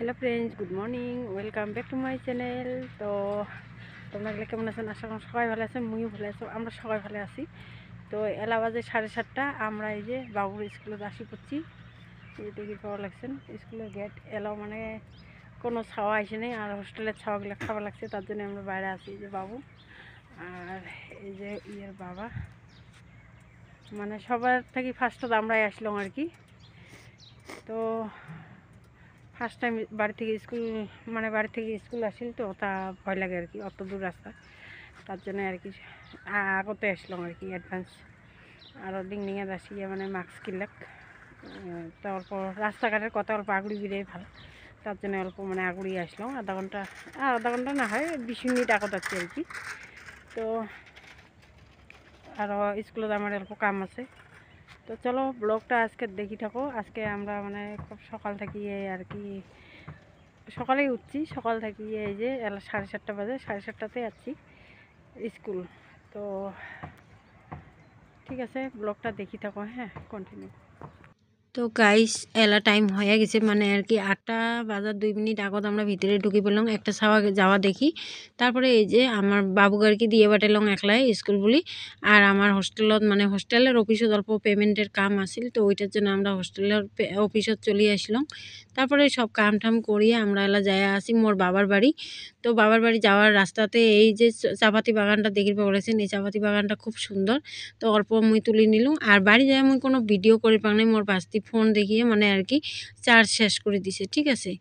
Hello friends, good morning, welcome back to my channel. তো তোমরা গেলে কেমন আছেন? আশা করি সবাই ভালো আছেন, মুইও ভালো আছো, আমরা সবাই ভালো আছি। তো এলা বাজে 7:30, আমরা এই যে বাবুর স্কুলে আসি করছি। এই দেখি পাওয়া লাগছেন স্কুলের গেট এলাও, মানে কোনো ছাওয়া আসে নেই, আর হোস্টেলের ছাওয়াগুলো খাওয়া লাগছে, তার জন্য আমরা বাইরে আছি। এই যে বাবু আর এই যে ইয়ের বাবা, মানে সবার থেকে ফার্স্টত আমরাই আসলাম আর কি। তো ফার্স্ট টাইম বাড়ি থেকে স্কুল, মানে বাড়ি থেকে স্কুল আসিল, তো তা ভয় লাগে আর কি, অত দূর রাস্তা, তার জন্য আর কি আগতে আসলাম আর কি অ্যাডভান্স। আরও ডিংডিঙে আসি মানে মাস্ক কিনলাক, তো অল্প রাস্তাঘাটের কথা অল্প আগুড়ি বিড়ে ভালো, তার জন্য অল্প মানে আগুড়ি আসলাম। আধা ঘন্টা না হয় 20 মিনিট আগত আছি আর কি। তো আরও স্কুলত আমার অল্প কাম আছে। তো চলো ব্লগটা আজকে দেখি থাকো। আজকে আমরা মানে খুব সকাল থেকে আর কি সকালেই উঠছি, সকাল থেকে এই যে 7:30 বাজে, 7:30টাতে যাচ্ছি স্কুল। তো ঠিক আছে, ব্লগটা দেখি থাকো, হ্যাঁ কন্টিনিউ। তো গাইস এলা টাইম হয়ে গেছে, মানে আর কি 8টা বাজার 2 মিনিট আগত আমরা ভিতরে ঢুকি পেলাম একটা যাওয়া দেখি। তারপরে এই যে আমার বাবুকে আর কি দিয়ে পাঠালাম একলাই স্কুল বলি। আর আমার হোস্টেলত মানে হোস্টেলের অফিসত অল্প পেমেন্টের কাম আছিল, তো ওইটার জন্য আমরা হোস্টেলের অফিসত চলে আসলাম। তারপরে সব কাম টাম করিয়ে আমরা এলা যাই আসি মোর বাবার বাড়ি। তো বাবার বাড়ি যাওয়ার রাস্তাতে এই যে চাপাতি বাগানটা দেখি পড়েছেন, এই চাপাতি বাগানটা খুব সুন্দর। তো অল্প মুই তুলি নিলাম, আর বাড়ি যায় মুই কোনো ভিডিও করি পাং নাই, মোর বাস্তি ফোন দেখিয়ে মানে আর কি চার্জ শেষ করে দিছে, ঠিক আছে।